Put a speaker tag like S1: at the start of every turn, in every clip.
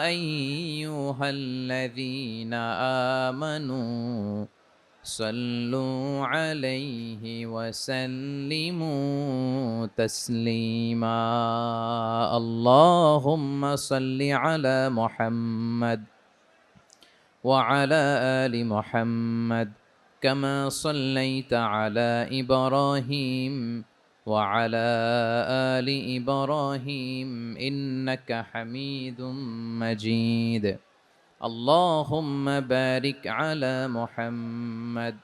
S1: أيها الذين آمنوا صلوا عليه وسلموا تسليما اللهم صل على محمد وعلى آل محمد كما صليت على إبراهيم وعلى آل إبراهيم إنك حميد مجيد اللهم بارك على محمد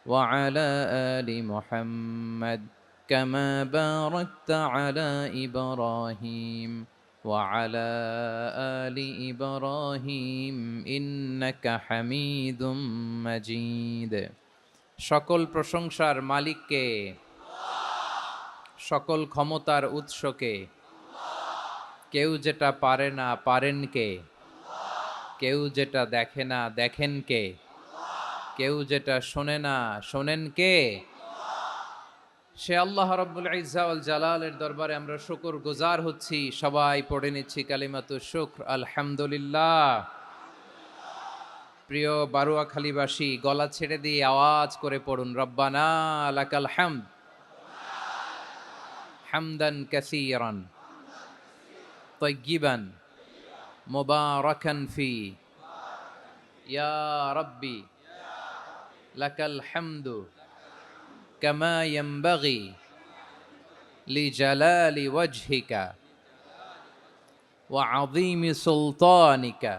S1: وعلى آل محمد كما باركت على إبراهيم وعلى آل إبراهيم إنك حميد مجيد সকল প্রশংসার মালিককে, সকল ক্ষমতার উৎসকে, কেউ যেটা পারে না পারেন কে, কেউ যেটা দেখে না দেখেন কে, কেউ যেটা শোনে না শোনেন কে? সে আল্লাহ রাব্বুল ইজ্জা ওয়াল জালালের দরবারে আমরা শুকর গুজার হচ্ছি। সবাই পড়ে নিচ্ছি কালিমাতু শুকর, আলহামদুলিল্লাহ। প্রিয় বারুয়াখালীবাসী, গলা ছেড়ে দিয়ে আওয়াজ করে পড়ুন, রব্বানা লাকাল হামদ হামদান কাসীরান তাইয়্যিবান মুবারাকান ফি ইয়া রাব্বি লাকাল হামদু কামা ইয়ানবাগি লিজালালি ওয়াজহিকা ওয়া আযীমি সুলতানিকা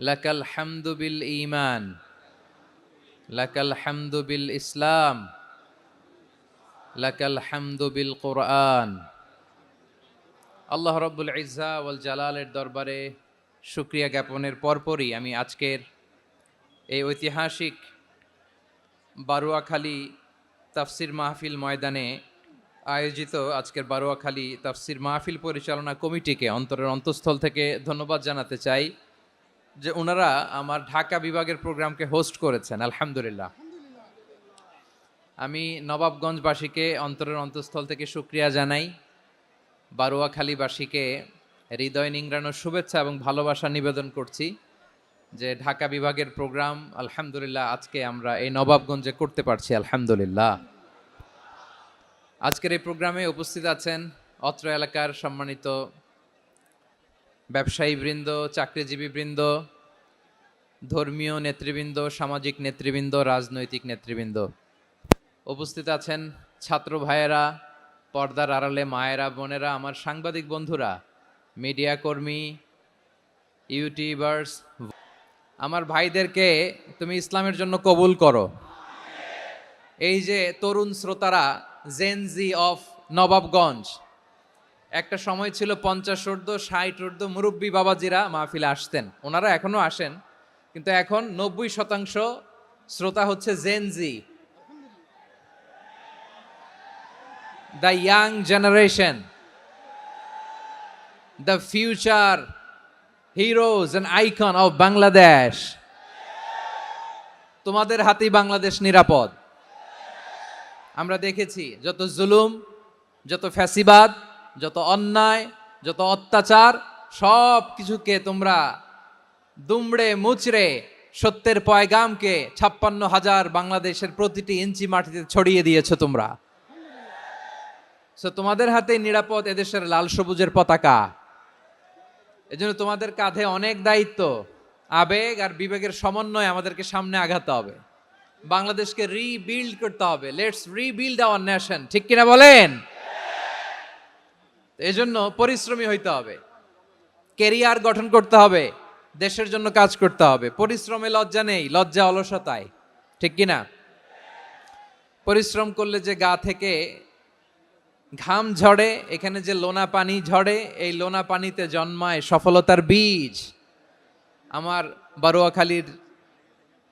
S1: লাকাল হামদু বিল ঈমান লাকাল হামদু বিল ইসলাম লাকাল হামদু বিল কুরআন। আল্লাহ রাব্বুল ইজ্জা ওয়াল জালালের দরবারে শুকরিয়া জ্ঞাপনের পরপরই আমি আজকের এই ঐতিহাসিক বারুয়াখালী তাফসির মাহফিল ময়দানে আয়োজিত আজকের বারুয়াখালী তাফসির মাহফিল পরিচালনা কমিটিকে অন্তরের অন্তঃস্থল থেকে ধন্যবাদ জানাতে চাই যে ওনারা আমার ঢাকা বিভাগের প্রোগ্রামকে হোস্ট করেছেন। আলহামদুলিল্লাহ। আমি নবাবগঞ্জবাসীকে অন্তরের অন্তঃস্থল থেকে শুকরিয়া জানাই, বারুয়াখালীবাসীকে হৃদয় নিংড়ানোর শুভেচ্ছা এবং ভালোবাসা নিবেদন করছি যে ঢাকা বিভাগের প্রোগ্রাম আলহামদুলিল্লাহ আজকে আমরা এই নবাবগঞ্জে করতে পারছি। আলহামদুলিল্লাহ। আজকের এই প্রোগ্রামে উপস্থিত আছেন অত্র এলাকার সম্মানিত ব্যবসায়ী বৃন্দ, চাকরিজীবী বৃন্দ, ধর্মীয় নেতৃবৃন্দ, সামাজিক নেতৃবৃন্দ, রাজনৈতিক নেতৃবৃন্দ। উপস্থিত আছেন ছাত্র ভাইয়েরা, পর্দার আড়ালে মায়েরা, বোনেরা, আমার সাংবাদিক বন্ধুরা, মিডিয়া কর্মী, ইউটিউবার্স। আমার ভাইদেরকে তুমি ইসলামের জন্য কবুল করো। এই যে তরুণ শ্রোতারা, জেনজি অফ নবাবগঞ্জ, একটা সময় ছিল 50 ঊর্ধ্ব 60 ঊর্ধ্ব মুরব্বী বাবাজিরা মাহফিলে আসতেন, ওনারা এখনো আসেন, কিন্তু এখন 90% শ্রোতা হচ্ছে Gen Z, the young generation, the future heroes and icon of Bangladesh. তোমাদের হাতেই বাংলাদেশ নিরাপদ। আমরা দেখেছি যত জুলুম, যত ফ্যাসিবাদ, যত অন্যায়, যত অত্যাচার, সব কিছুকে তোমরা দুমড়ে মুচড়ে সত্যের পয়গামকে 56,000 বাংলাদেশের প্রতিটি ইঞ্চি মাটিতে ছড়িয়ে দিয়েছো তোমরা। সো তোমাদের হাতে নিরাপদ এদেশের লাল সবুজের পতাকা। এজন্য তোমাদের কাঁধে অনেক দায়িত্ব, আবেগ আর বিবেকের সমন্বয়ে আমাদেরকে সামনে আগাতে হবে, বাংলাদেশকে রিবিল্ড করতে হবে। লেটস রিবিল্ড আওয়ার নেশন, ঠিক কিনা বলেন? এজন্য পরিশ্রমী হইতে হবে, কেরিয়ার গঠন করতে হবে, দেশের জন্য কাজ করতে হবে। পরিশ্রমে লজ্জা নেই, লজ্জা অলসতায়, ঠিক কিনা? পরিশ্রম করলে যে গা থেকে ঘাম ঝরে, এখানে যে লোনা পানি ঝরে, এই লোনা পানিতে জন্মায় সফলতার বীজ। আমার বারুয়াখালীর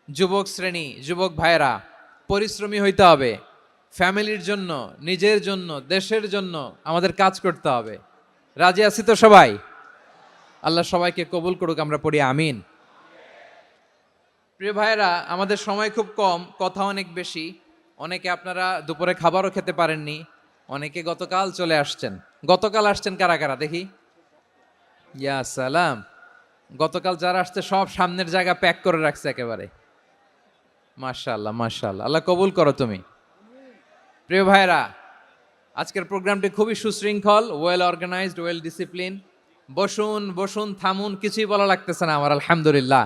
S1: যুবক শ্রেণী, যুবক ভাইয়েরা, পরিশ্রমী হইতে হবে, ফ্যামিলির জন্য, নিজের জন্য, দেশের জন্য আমাদের কাজ করতে হবে। রাজি আছি তো সবাই? আল্লাহ সবাইকে কবুল করুক, আমরা পড়ি আমিন। প্রিয় ভাইয়েরা, আমাদের সময় খুব কম, কথা অনেক বেশি। অনেকে আপনারা দুপুরে খাবারও খেতে পারেননি, অনেকে গতকাল চলে আসছেন। গতকাল আসছেন কারা কারা দেখি? ইয়া সালাম, গতকাল যারা আসছে সব সামনের জায়গা প্যাক করে রাখছে একেবারে। মাশাআল্লাহ মাশাআল্লাহ, আল্লাহ কবুল করো তুমি। প্রিয় ভাইরা, আজকের প্রোগ্রামটি খুবই সুশৃঙ্খল, ওয়েল অর্গানাইজড, ওয়েল ডিসিপ্লিন। বসুন বসুন, থামুন, কিছুই বলা লাগতেছে না আমার। আলহামদুলিল্লাহ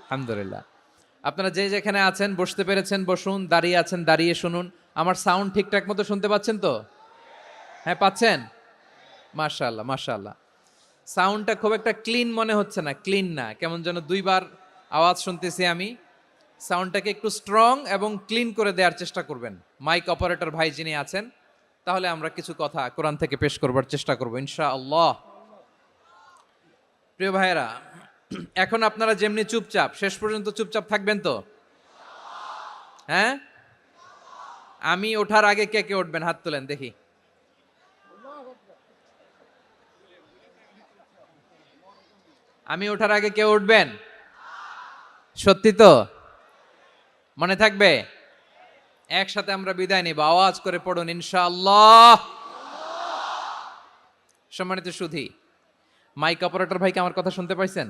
S1: আলহামদুলিল্লাহ। আপনারা যে যেখানে আছেন বসতে পেরেছেন বসুন, দাঁড়িয়ে আছেন দাঁড়িয়ে শুনুন। আমার সাউন্ড ঠিকঠাক মতো শুনতে পাচ্ছেন তো? হ্যাঁ পাচ্ছেন? মাশাআল্লাহ মাশাআল্লাহ। সাউন্ডটা খুব একটা ক্লিন মনে হচ্ছে না, ক্লিন না, কেমন যেন দুইবার আওয়াজ শুনতেছি আমি। সাউন্ডটাকে একটু স্ট্রং এবং ক্লিন করে দেওয়ার চেষ্টা করবেন মাইক অপারেটর ভাই যিনি আছেন, তাহলে আমরা কিছু কথা কোরআন থেকে পেশ করবার চেষ্টা করব ইনশাআল্লাহ। প্রিয় ভাইয়েরা, এখন আপনারা যেমনি চুপচাপ, শেষ পর্যন্ত চুপচাপ থাকবেন তো? হ্যাঁ, আমি ওঠার আগে কে কে উঠবেন হাত তোলেন দেখি। আমি ওঠার আগে কে উঠবেন? সত্যি তো? মনে থাকবে? একসাথে আমরা বিদায় নিব, আওয়াজ করে পড়ুন ইনশাআল্লাহ। সম্মানিত সুধী, মাইক অপারেটর ভাইকে আমার কথা শুনতে পাইছেন?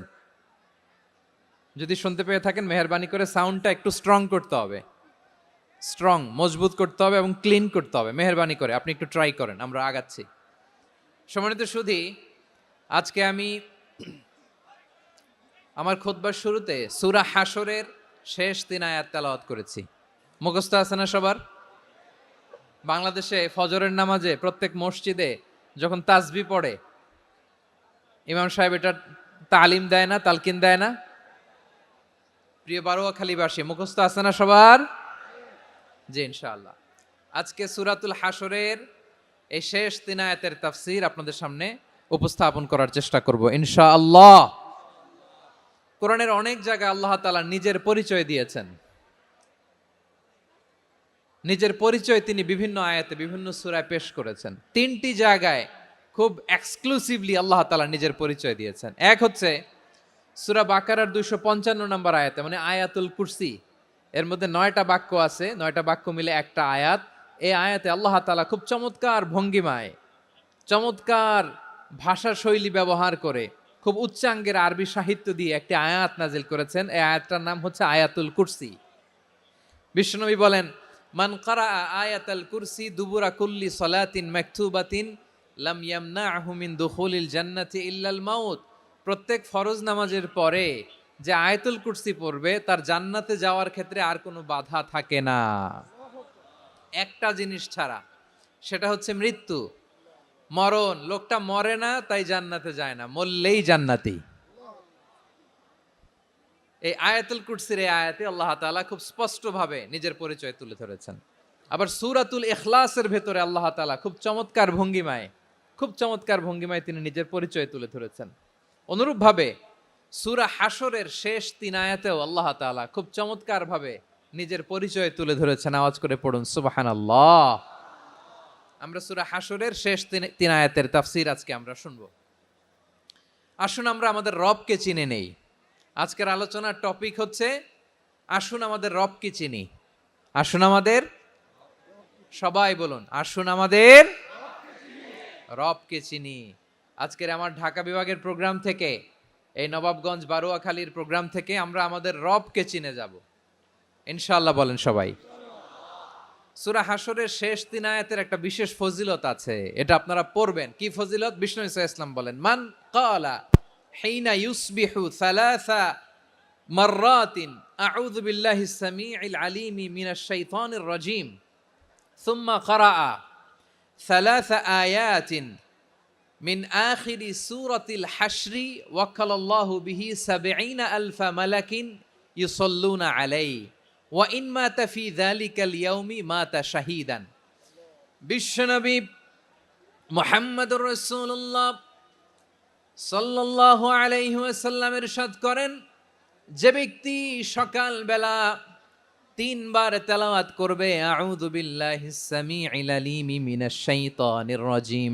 S1: যদি শুনতে পেয়ে থাকেন মেহেরবানি করে সাউন্ডটা একটু স্ট্রং করতে হবে, স্ট্রং মজবুত করতে হবে এবং ক্লিন করতে হবে। মেহেরবানি করে আপনি একটু ট্রাই করেন, আমরা আগাচ্ছি। সম্মানিত সুধী, আজকে আমি আমার খুতবার শুরুতে সূরা হাশরের শেষ 3 আয়াত তেলাওয়াত করেছি। মুখস্থ আছে না সবার? বাংলাদেশে ফজরের নামাজে প্রত্যেক মসজিদে যখন তাসবিহ পড়ে ইমাম সাহেব এটা তালিম দেয় না, তালকিন দেয় না? প্রিয় বারোয়াখালীবাসী, মুখস্থ আছে না সবার? জি ইনশাআল্লাহ। আজকে সূরাতুল হাশরের এই শেষ 3 আয়াতের তাফসীর আপনাদের সামনে উপস্থাপন করার চেষ্টা করব ইনশাআল্লাহ। কোরআনের অনেক জায়গায় আল্লাহ তাআলা নিজের পরিচয় দিয়েছেন। নিজের পরিচয় তিনি বিভিন্ন আয়াতে বিভিন্ন সূরায় পেশ করেছেন। 3টি জায়গায় খুব এক্সক্লুসিভলি আল্লাহ তাআলা নিজের পরিচয় দিয়েছেন। এক হচ্ছে সূরা বাকারার 255 নম্বর আয়াতে, মানে আয়াতুল কুরসি। এর মধ্যে 9টা বাক্য আছে, 9টা বাক্য মিলে একটা আয়াত। এই আয়াতে আল্লাহ তাআলা খুব চমৎকার ভঙ্গিমায়, চমৎকার ভাষা শৈলী ব্যবহার করে, খুব উচ্চাঙ্গের আরবি সাহিত্য দিয়ে একটি আয়াত নাজিল করেছেন। এই আয়াতটার নাম হচ্ছে আয়াতুল কুরসি। বিশ্বনবী বলেন, মান কারা আয়াতাল কুরসি দুবুরা কুল্লি সলাতিন মাকতুবাতিন লাম ইয়ামনাহু মিন দুখুলিল জান্নাতি ইল্লাল মাউত। প্রত্যেক ফরজ নামাজের পরে যে আয়াতুল কুরসি পড়বে তার জান্নাতে যাওয়ার ক্ষেত্রে আর কোনো বাধা থাকে না, একটা জিনিস ছাড়া, সেটা হচ্ছে মৃত্যু, মরণ। লোকটা মরে না তাই জান্নাতে যায় না, মরলেই জান্নাতি। এই আয়াতুল কুরসির এই আয়াতে আল্লাহ তাআলা খুব স্পষ্টভাবে নিজের পরিচয় তুলে ধরেছেন। আবার সূরাতুল ইখলাসের ভেতরে আল্লাহ তাআলা খুব চমৎকার ভঙ্গিমায়, খুব চমৎকার ভঙ্গিমায় তিনি নিজের পরিচয় তুলে ধরেছেন। অনুরূপভাবে সূরা হাশরের শেষ 3 আয়াতেও আল্লাহ তাআলা খুব চমৎকার ভাবে নিজের পরিচয় তুলে ধরেছেন। আওয়াজ করে পড়ুন সুবহানাল্লাহ। আমরা সূরা হাশরের শেষ 3 আয়াতের তাফসীর আজকে আমরা শুনব। আসুন আমরা আমাদের রবকে চিনে নেই। আজকের আলোচনার টপিক হচ্ছে আসুন আমাদের রবকে চিনি। আসুন আমাদের, সবাই বলুন, আসুন আমাদের রবকে চিনি। আজকের আমার ঢাকা বিভাগের প্রোগ্রাম থেকে, এই নবাবগঞ্জ বারোয়াখালীর প্রোগ্রাম থেকে আমরা আমাদের রবকে চিনে যাব ইনশাআল্লাহ। বলেন সবাই। সূরা হাশরের শেষ 3 আয়াতের একটা বিশেষ ফজিলত আছে, এটা আপনারা পড়বেন। কি ফজিলত? বিষ্ণু ইসা ইসলাম বলেন, মান ক্বালা হিনা ইউসবিহু সালাসা মাররাতিন আউযু বিল্লাহিস সামিউল আলিম মিনাশ শাইতানির রাজীম সুম্মা ক্বারাআ সালাসা আয়াতিন মিন আখিরি সূরাতিল হাশরি ওয়াক্কালাল্লাহু বিহি ৭০,০০০ মালাকিন ইউসাল্লুনা আলাইহি ওয়া ইন মাতা ফি যালিকাল ইয়াউমি মাতা শাহীদান। বিশ্বনবী মুহাম্মদুর রাসূলুল্লাহ সাল্লাল্লাহু আলাইহি ওয়াসাল্লাম ইরশাদ করেন, যে ব্যক্তি সকালবেলা 3 বার তেলাওয়াত করবে আউযু বিল্লাহিস সামিউল আলিম মিনাশ শাইতানির রাজীম,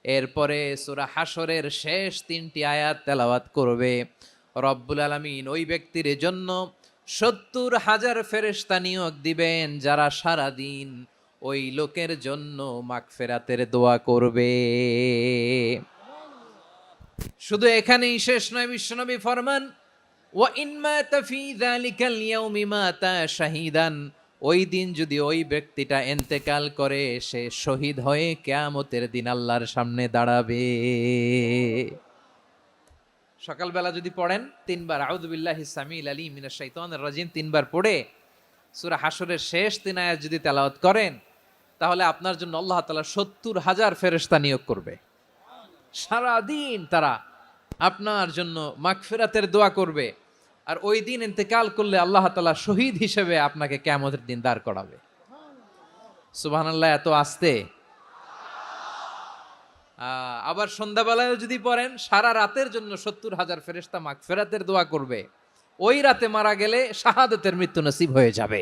S1: এরপরে সূরা হাশরের শেষ 3টি আয়াত তেলাওয়াত করবে, রব্বুল আলামিন ওই ব্যক্তির জন্য ৭০,০০০ ফেরেশতা নিয়োগ দিবেন যারা সারা দিন ওই লোকের জন্য মাগফিরাতের দোয়া করবে। শুধু এখানেই শেষ নয়, বিশ্বনবী ফরমান ওয়া ইন মাতা ফি যালিকাল ইয়াউমি মাতা শাহিদান, ওই দিন যদি ওই ব্যক্তিটা ইন্তেকাল করে সে শহীদ হয়ে কিয়ামতের দিন আল্লাহর সামনে দাঁড়াবে। সকালবেলা যদি পড়েন তিনবার আউযু বিল্লাহি সামিল আলিম মিনাশ শাইতানির রাজিম তিনবার পড়ে সূরা হাশরের শেষ 3 আয়াত যদি তেলাওয়াত করেন, তাহলে আপনার জন্য আল্লাহ তাআলা 70,000 ফেরেশতা নিয়োগ করবে। সারা দিন তারা আপনার জন্য মাগফিরাতের দোয়া করবে। আর ওই দিন ইন্তেকাল করলে আল্লাহ তাআলা শহীদ হিসেবে আপনাকে কিয়ামতের দিন দাঁড় করাবে। সুবহানাল্লাহ, এত আস্তে। আবার সন্ধ্যাবেলায় যদি পড়েন, সারা রাতের জন্য 70,000 ফেরেশতা মাগফিরাতের দোয়া করবে। ওই রাতে মারা গেলে শাহাদাতের মৃত্যু নসিব হয়ে যাবে।